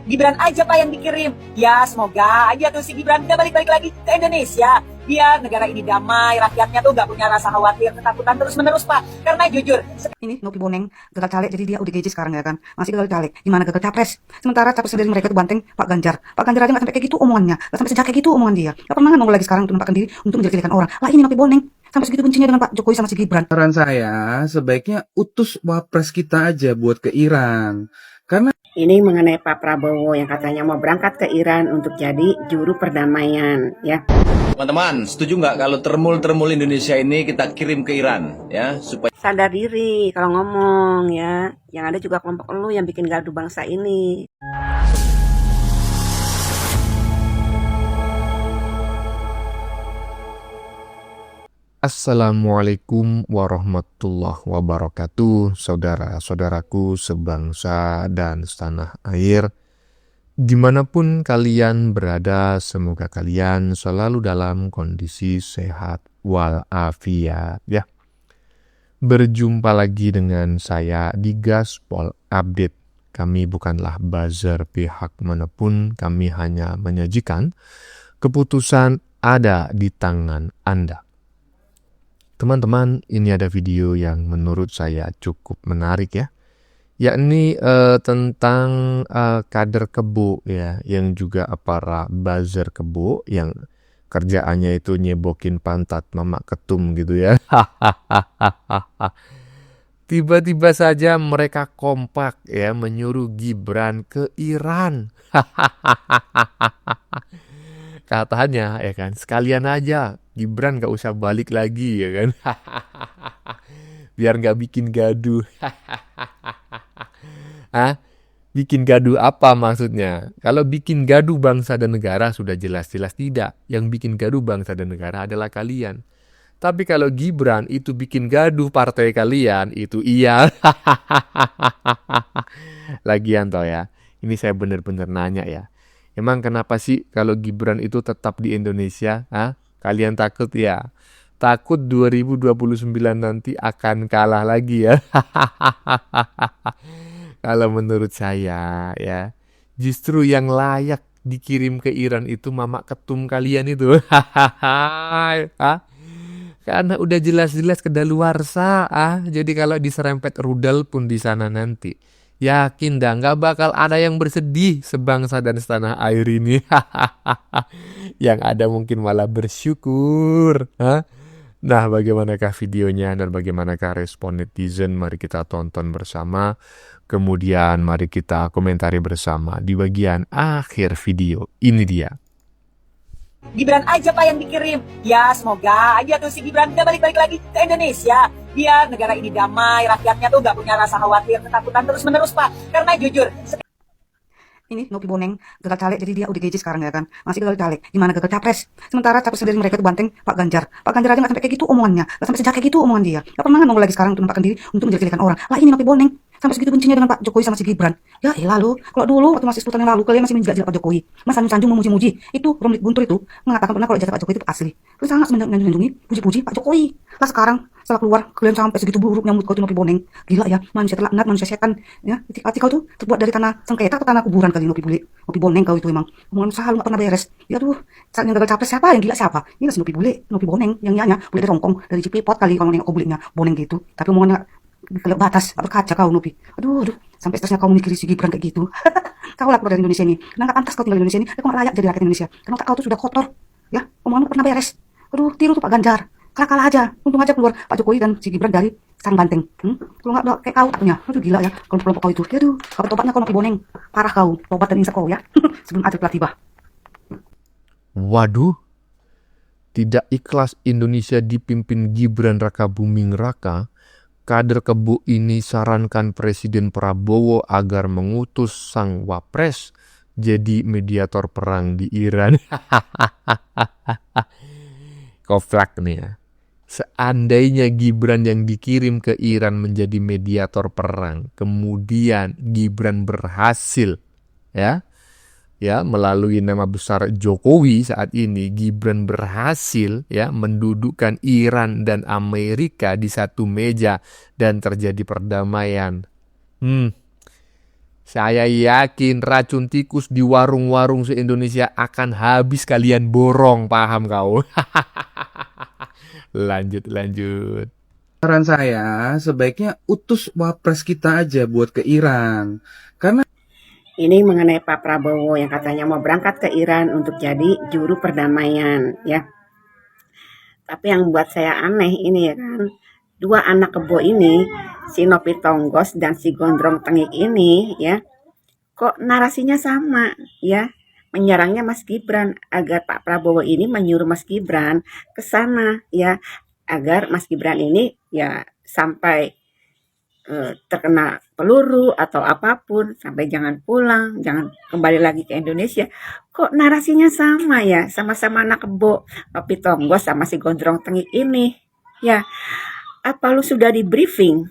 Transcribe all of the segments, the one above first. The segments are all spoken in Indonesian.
Gibran aja Pak yang dikirim. Ya semoga aja tuh si Gibran udah balik-balik lagi ke Indonesia. Biar negara ini damai, rakyatnya tuh gak punya rasa khawatir, ketakutan terus-menerus Pak. Karena jujur, ini Nopi Boneng gagal caleg, jadi dia UDGJ sekarang ya kan. Masih gagal caleg, gimana gagal capres. Sementara capres sendiri mereka tuh banteng Pak Ganjar. Pak Ganjar aja gak sampai kayak gitu omongannya, gak sampai sejak kayak gitu omongan dia. Gak pernah nongol lagi sekarang untuk menampakkan diri untuk menjelek-jelekan orang. Lah ini Nopi Boneng sampai segitu bencinya dengan Pak Jokowi sama si Gibran. Saran saya, sebaiknya utus wapres kita aja buat ke Iran. Karena Ini mengenai Pak Prabowo yang katanya mau berangkat ke Iran untuk jadi juru perdamaian, ya. Teman-teman, setuju nggak kalau termul Indonesia ini kita kirim ke Iran, ya, supaya Sadar diri kalau ngomong, ya. Yang ada juga kelompok lu yang bikin gaduh bangsa ini. Assalamualaikum warahmatullahi wabarakatuh, saudara-saudaraku sebangsa dan setanah air. Dimanapun kalian berada, semoga kalian selalu dalam kondisi sehat walafiat ya. Berjumpa lagi dengan saya di Gaspol Update. Kami bukanlah buzzer pihak manapun, kami hanya menyajikan keputusan ada di tangan Anda. Teman-teman, ini ada video yang menurut saya cukup menarik ya, yakni tentang kader Kebo ya, yang juga para buzzer Kebo yang kerjaannya itu nyebokin pantat Mama Ketum gitu ya. Tiba-tiba saja mereka kompak ya menyuruh Gibran ke Iran. Katanya ya kan, sekalian aja Gibran gak usah balik lagi ya kan. Biar gak bikin gaduh. Hah? Bikin gaduh apa maksudnya? Kalau bikin gaduh bangsa dan negara sudah jelas-jelas tidak. Yang bikin gaduh bangsa dan negara adalah kalian. Tapi kalau Gibran itu bikin gaduh partai kalian, itu iya. Lagian toh ya, ini saya benar-benar nanya ya. Emang kenapa sih kalau Gibran itu tetap di Indonesia? Hah? Kalian takut ya? Takut 2029 nanti akan kalah lagi ya? Kalau menurut saya ya, justru yang layak dikirim ke Iran itu Mama Ketum kalian itu. Hah? Karena udah jelas-jelas kedaluarsa. Jadi kalau diserempet rudal pun di sana nanti, yakin dah nggak bakal ada yang bersedih sebangsa dan setanah air ini. Yang ada mungkin malah bersyukur. Nah, bagaimanakah videonya dan bagaimanakah respon netizen? Mari kita tonton bersama. Kemudian mari kita komentari bersama di bagian akhir video. Ini dia. Gibran aja Pak yang dikirim. Ya semoga aja tuh si Gibran udah balik-balik lagi ke Indonesia. Biar negara ini damai, rakyatnya tuh gak punya rasa khawatir, ketakutan terus-menerus Pak. Karena jujur, ini Nopi Boneng gagal caleg, jadi dia UDGJ sekarang ya kan. Masih gagal caleg, gimana gagal capres. Sementara capres sendiri mereka tuh banteng Pak Ganjar. Pak Ganjar aja gak sampai kayak gitu omongannya, gak sampai sejak kayak gitu omongan dia. Gak pernah nongol lagi sekarang untuk menampakkan diri untuk menjelek-jelekan orang. Lah ini Nopi Boneng sampai segitu bencinya dengan Pak Jokowi sama si Gibran. Ya elah lu, kalau dulu waktu masih 10 tahun yang lalu kalian masih menjelek-jelek Pak Jokowi, Mas sanjung memuji-muji. Itu Romlik Guntur itu mengatakan pernah kalau ijazah Pak Jokowi itu asli. Terus sangat menjunjungi puji-puji Pak Jokowi. Lah sekarang setelah keluar kalian sampai segitu buruk nyambut kau tuh Nopi Boneng. Gila ya, manusia terlaknat, manusia setan ya. Hati kau tuh terbuat dari tanah sengketa atau tanah kuburan kali Nopi Bule. Nopi Boneng kau itu emang omongan selalu gak pernah beres. Ya tuh, saat yang gagal capres siapa, yang gila siapa? Ini si Nopi Bule, Nopi Boneng yang nyanya bule dari Hongkong, dari Cipipot kali kalau nengok kau bulenya Boneng gitu. Tapi omongannya kelewat batas, gak berkaca kau Nopi. Aduh, sampai stresnya kau mikir si Gibran kayak gitu. Kau lah keluar dari Indonesia ini. Karena gak pantas kau tinggal di Indonesia ini. Kau gak layak jadi rakyat Indonesia. Karena otak kau tuh sudah kotor. Ya, omonganmu pernah beres. Aduh, tiru tuh Pak Ganjar. Kalah aja. Untung aja keluar Pak Jokowi dan si Gibran dari sarang banteng. Kalau nggak kayak kau takutnya. Aduh gila ya. Kelompok kau itu. Aduh, kalau tobatnya kau Nopi Boneng. Parah kau. Tobat dan insaf kau ya. Sebelum ajal telah tiba. Waduh, tidak ikhlas Indonesia dipimpin Gibran Rakabuming Raka. Kader Kebo ini sarankan Presiden Prabowo agar mengutus sang wapres jadi mediator perang di Iran. Koflak nih ya. Seandainya Gibran yang dikirim ke Iran menjadi mediator perang, kemudian Gibran berhasil ya melalui nama besar Jokowi saat ini, Gibran berhasil ya mendudukkan Iran dan Amerika di satu meja dan terjadi perdamaian. Saya yakin racun tikus di warung-warung se-Indonesia akan habis kalian borong, paham kau? Lanjut. Saran saya, sebaiknya utus wapres kita aja buat ke Iran. Karena Ini mengenai Pak Prabowo yang katanya mau berangkat ke Iran untuk jadi juru perdamaian, ya. Tapi yang buat saya aneh ini ya kan, dua anak kebo ini, si Nopi Tonggos dan si Gondrong Tengik ini, ya, kok narasinya sama, ya. Menyerangnya Mas Gibran agar Pak Prabowo ini menyuruh Mas Gibran ke sana, ya, agar Mas Gibran ini ya sampai terkena peluru atau apapun, sampai jangan pulang, jangan kembali lagi ke Indonesia. Kok narasinya sama ya, sama-sama anak kebo, Nopi Tonggos sama si Gondrong Tengik ini, ya. Apa lu sudah di briefing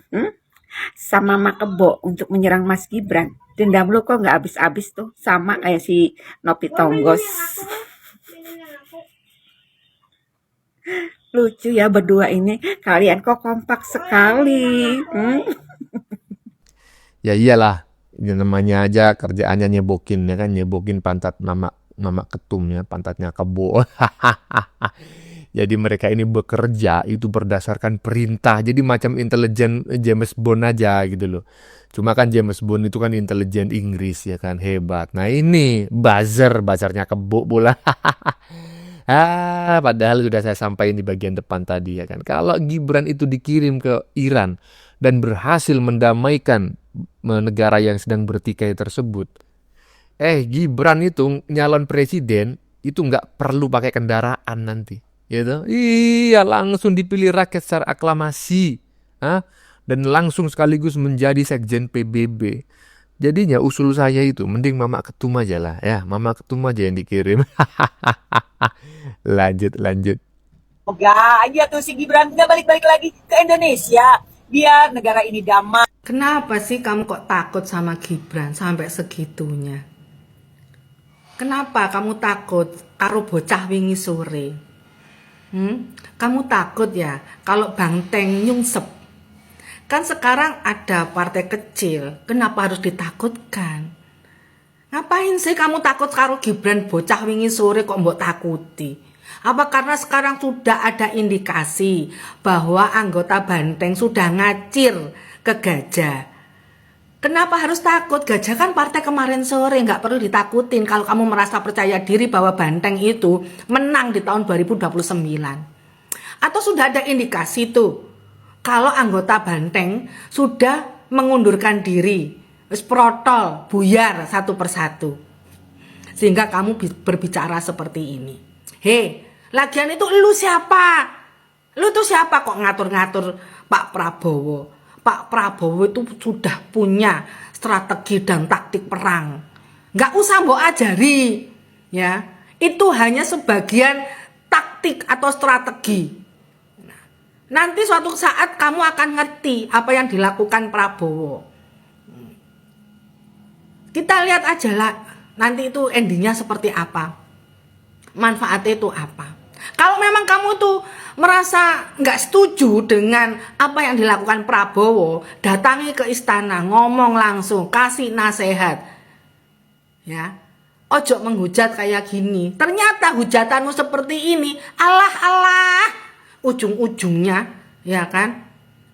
sama Mak Kebo untuk menyerang Mas Gibran? Dendam lu kok nggak habis-habis tuh, sama kayak si Nopi Tonggos. Lucu ya berdua ini, kalian kok kompak sekali. Ya iyalah, ini namanya aja kerjaannya nyebokin ya kan, nyebokin pantat mama ketumnya, pantatnya kebo. Jadi mereka ini bekerja itu berdasarkan perintah. Jadi macam intelijen James Bond aja gitu loh. Cuma kan James Bond itu kan intelijen Inggris ya kan, hebat. Nah ini buzzernya kebo pula. Padahal sudah saya sampaikan di bagian depan tadi ya kan. Kalau Gibran itu dikirim ke Iran dan berhasil mendamaikan negara yang sedang bertikai tersebut, Gibran itu nyalon presiden itu nggak perlu pakai kendaraan nanti, gitu. Iya, langsung dipilih rakyat secara aklamasi, dan langsung sekaligus menjadi sekjen PBB. Jadinya usul saya itu mending Mama Ketum aja lah, ya, Mama Ketum aja yang dikirim. Lanjut. Semoga aja tuh si Gibran nggak balik-balik lagi ke Indonesia. Biar negara ini damai. Kenapa sih kamu kok takut sama Gibran sampai segitunya? Kenapa kamu takut karo bocah wingi sore? Kamu takut ya kalau Banteng nyungsep? Kan sekarang ada partai kecil, kenapa harus ditakutkan? Ngapain sih kamu takut karo Gibran bocah wingi sore kok mbok takuti? Apa karena sekarang sudah ada indikasi bahwa anggota Banteng sudah ngacir ke Gajah? Kenapa harus takut? Gajah kan partai kemarin sore, nggak perlu ditakutin kalau kamu merasa percaya diri bahwa Banteng itu menang di tahun 2029. Atau sudah ada indikasi tuh kalau anggota Banteng sudah mengundurkan diri, protol, buyar satu persatu. Sehingga kamu berbicara seperti ini. Lagian itu lu siapa? Lu tuh siapa kok ngatur-ngatur Pak Prabowo? Pak Prabowo itu sudah punya strategi dan taktik perang. Nggak usah mbok ajari, ya. Itu hanya sebagian taktik atau strategi. Nanti suatu saat kamu akan ngerti apa yang dilakukan Prabowo. Kita lihat aja lah, nanti itu endingnya seperti apa. Manfaatnya itu apa. Kalau memang kamu tuh merasa nggak setuju dengan apa yang dilakukan Prabowo, datangi ke istana, ngomong langsung, kasih nasihat. Ya, ojo menghujat kayak gini. Ternyata hujatanmu seperti ini, alah, ujung-ujungnya, ya kan,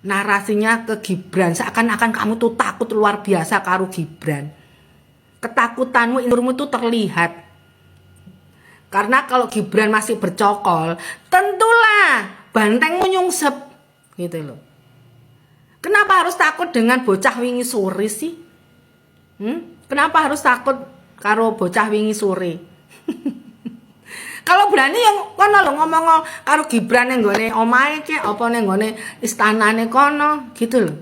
narasinya ke Gibran. Seakan-akan kamu tuh takut luar biasa karo Gibran. Ketakutanmu, ilmumu tuh terlihat. Karena kalau Gibran masih bercokol, tentulah Bantengmu nyungsep, gitu loh. Kenapa harus takut dengan bocah wingi sore sih? Kenapa harus takut karo bocah wingi sore? Kalau berani yang kono lho ngomong karo Gibran ning gone omahe ki apa ning gone istanane kono, gitu loh.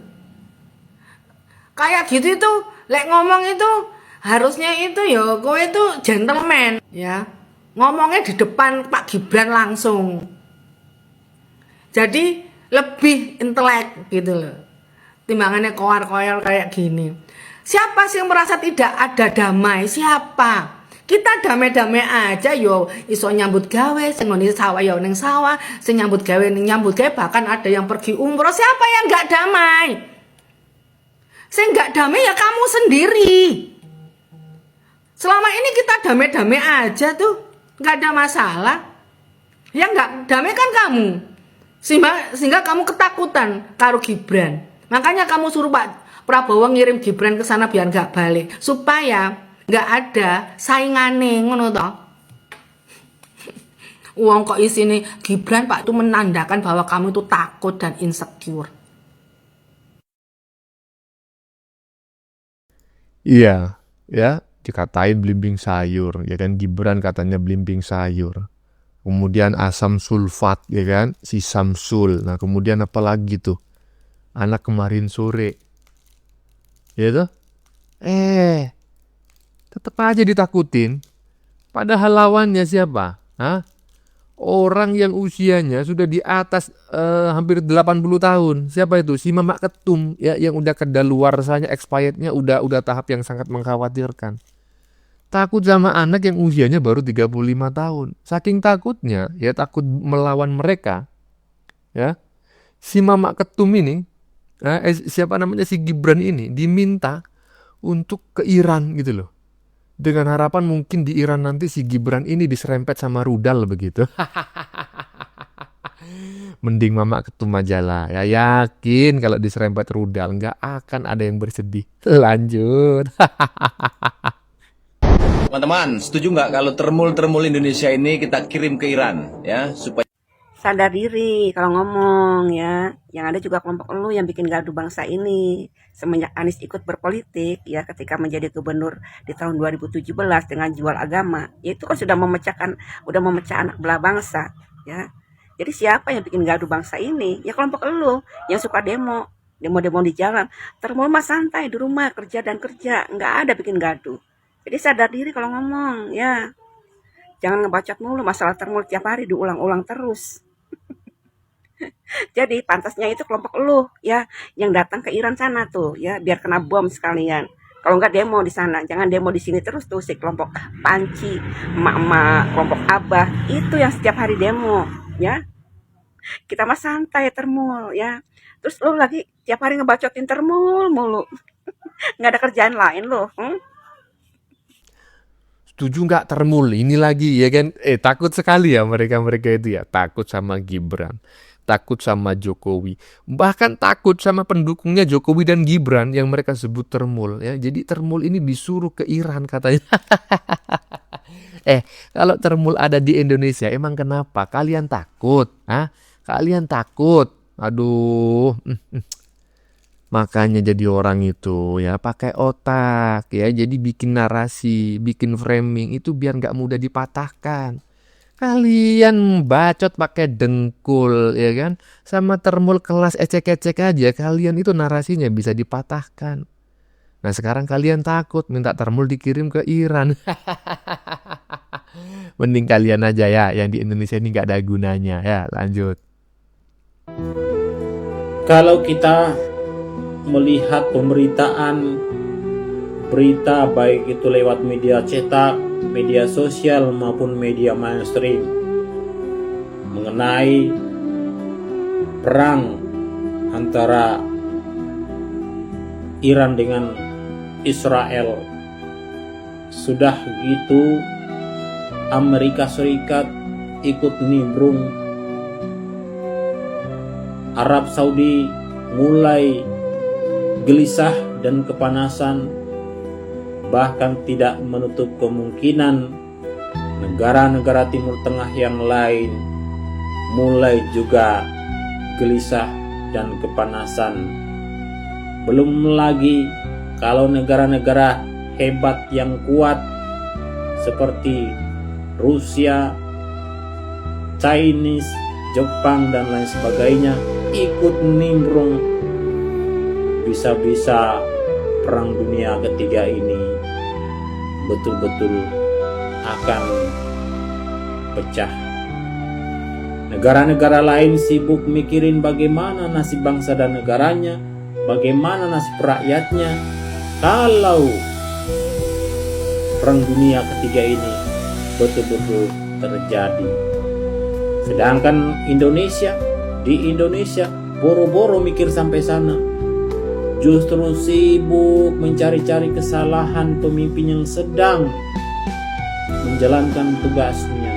Kayak gitu itu, lek ngomong itu harusnya itu ya kowe itu gentleman, ya. Ngomongnya di depan Pak Gibran langsung. Jadi lebih intelek gitu loh. Timbangannya koar-koar kayak gini. Siapa sih yang merasa tidak ada damai? Siapa? Kita damai-damai aja yo iso nyambut gawe, sing ngene sawah yo ning sawah, sing nyambut gawe ning nyambut gawe, bahkan ada yang pergi umroh. Siapa yang enggak damai? Sing nggak damai ya kamu sendiri. Selama ini kita damai-damai aja tuh, nggak ada masalah. Yang nggak damai kan kamu. Sehingga kamu ketakutan karo Gibran. Makanya kamu suruh Pak Prabowo ngirim Gibran ke sana biar nggak balik, supaya nggak ada saingane, ngono toh. Uang kok isine Gibran Pak itu menandakan bahwa kamu itu takut dan insecure. Iya, ya, dikatain belimbing sayur, ya kan, Gibran katanya belimbing sayur. Kemudian asam sulfat, ya kan, si Samsul. Nah, kemudian apa lagi tuh? Anak kemarin sore. Ya tuh? Tetap aja ditakutin. Padahal lawannya siapa? Hah? Orang yang usianya sudah di atas hampir 80 tahun. Siapa itu? Si Mamak Ketum, ya, yang udah kedaluarsanya, expirednya udah tahap yang sangat mengkhawatirkan. Takut sama anak yang usianya baru 35 tahun. Saking takutnya, ya takut melawan mereka. Ya. Si Mamak Ketum ini, siapa namanya, si Gibran ini diminta untuk ke Iran gitu loh. Dengan harapan mungkin di Iran nanti si Gibran ini diserempet sama rudal begitu. Mending Mamak Ketum aja lah. Ya yakin kalau diserempet rudal nggak akan ada yang bersedih. Lanjut. Teman-teman, setuju nggak kalau termul Indonesia ini kita kirim ke Iran, ya, supaya Sadar diri kalau ngomong ya. Yang ada juga kelompok lu yang bikin gaduh bangsa ini. Semenjak Anies ikut berpolitik ya, ketika menjadi gubernur di tahun 2017 dengan jual agama, ya itu kan sudah memecah anak belah bangsa ya. Jadi siapa yang bikin gaduh bangsa ini? Ya kelompok lu yang suka demo di jalan. Termul mah santai di rumah, kerja, nggak ada bikin gaduh. Jadi sadar diri kalau ngomong ya. Jangan ngebacot mulu, masalah termul tiap hari diulang-ulang terus. Jadi pantasnya itu kelompok lu ya yang datang ke Iran sana tuh ya, biar kena bom sekalian. Kalau enggak demo di sana, jangan demo di sini terus tuh si kelompok Panci, emak-emak, kelompok Abah itu yang setiap hari demo ya. Kita mah santai termul ya. Terus lu lagi tiap hari ngebacotin termul mulu. Nggak ada kerjaan lain lu. Setuju nggak termul? Ini lagi ya kan? Takut sekali ya mereka itu ya. Takut sama Gibran. Takut sama Jokowi, bahkan takut sama pendukungnya Jokowi dan Gibran yang mereka sebut termul ya. Jadi termul ini disuruh ke Iran katanya. Kalau termul ada di Indonesia, emang kenapa? Kalian takut? Kalian takut? Aduh. Makanya jadi orang itu ya pakai otak ya. Jadi bikin narasi, bikin framing itu biar nggak mudah dipatahkan. Kalian bacot pakai dengkul ya kan, sama termul kelas ecek-ecek aja, kalian itu narasinya bisa dipatahkan. Nah sekarang kalian takut minta termul dikirim ke Iran. Mending kalian aja ya yang di Indonesia ini nggak ada gunanya ya. Lanjut. Kalau kita melihat pemberitaan berita baik itu lewat media cetak, media sosial maupun media mainstream mengenai perang antara Iran dengan Israel, sudah gitu Amerika Serikat ikut nimbrung, Arab Saudi mulai gelisah dan kepanasan, bahkan tidak menutup kemungkinan negara-negara Timur Tengah yang lain mulai juga gelisah dan kepanasan. Belum lagi kalau negara-negara hebat yang kuat seperti Rusia, Chinese, Jepang dan lain sebagainya ikut nimbrung, bisa-bisa perang dunia ketiga ini betul-betul akan pecah. Negara-negara lain sibuk mikirin bagaimana nasib bangsa dan negaranya, bagaimana nasib rakyatnya kalau perang dunia ketiga ini betul-betul terjadi. Sedangkan di Indonesia boro-boro mikir sampai sana. justru sibuk mencari-cari kesalahan pemimpin yang sedang menjalankan tugasnya,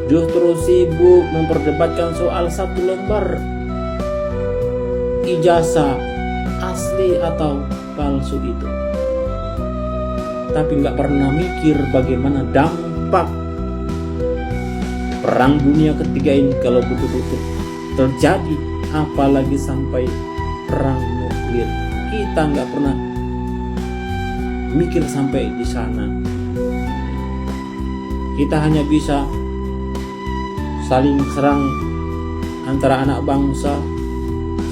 justru sibuk memperdebatkan soal satu lembar ijazah asli atau palsu itu, tapi nggak pernah mikir bagaimana dampak perang dunia ketiga ini kalau betul-betul terjadi, apalagi sampai perang nuklir. Kita nggak pernah mikir sampai di sana. Kita hanya bisa saling serang antara anak bangsa,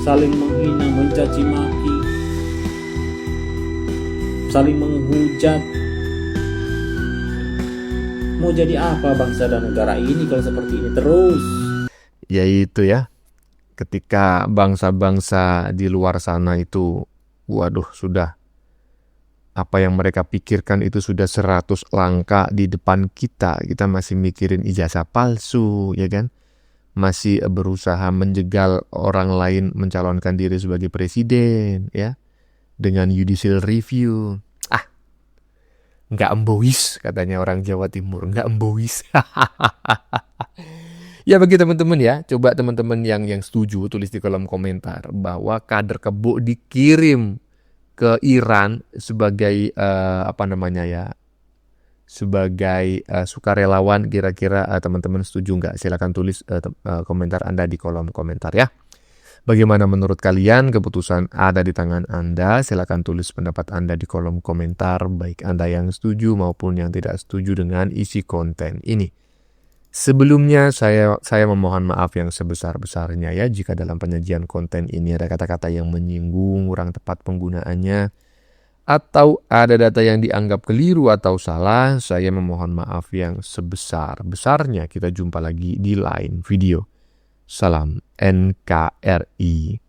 saling menghina, mencaci maki, saling menghujat. Mau jadi apa bangsa dan negara ini kalau seperti ini terus? Yaitu ya, ketika bangsa-bangsa di luar sana itu, waduh, sudah apa yang mereka pikirkan itu sudah 100 langkah di depan kita masih mikirin ijazah palsu, ya kan? Masih berusaha menjegal orang lain mencalonkan diri sebagai presiden, ya, dengan judicial review. Nggak embois, katanya orang Jawa Timur, nggak embois. Ya bagi teman-teman ya, coba teman-teman yang setuju tulis di kolom komentar bahwa kader Kebo dikirim ke Iran sebagai sebagai sukarelawan. Kira-kira teman-teman setuju nggak? Silakan tulis komentar Anda di kolom komentar ya. Bagaimana menurut kalian? Keputusan ada di tangan Anda. Silakan tulis pendapat Anda di kolom komentar, baik Anda yang setuju maupun yang tidak setuju dengan isi konten ini. Sebelumnya saya memohon maaf yang sebesar-besarnya ya jika dalam penyajian konten ini ada kata-kata yang menyinggung, kurang tepat penggunaannya, atau ada data yang dianggap keliru atau salah. Saya memohon maaf yang sebesar-besarnya. Kita jumpa lagi di lain video. Salam NKRI.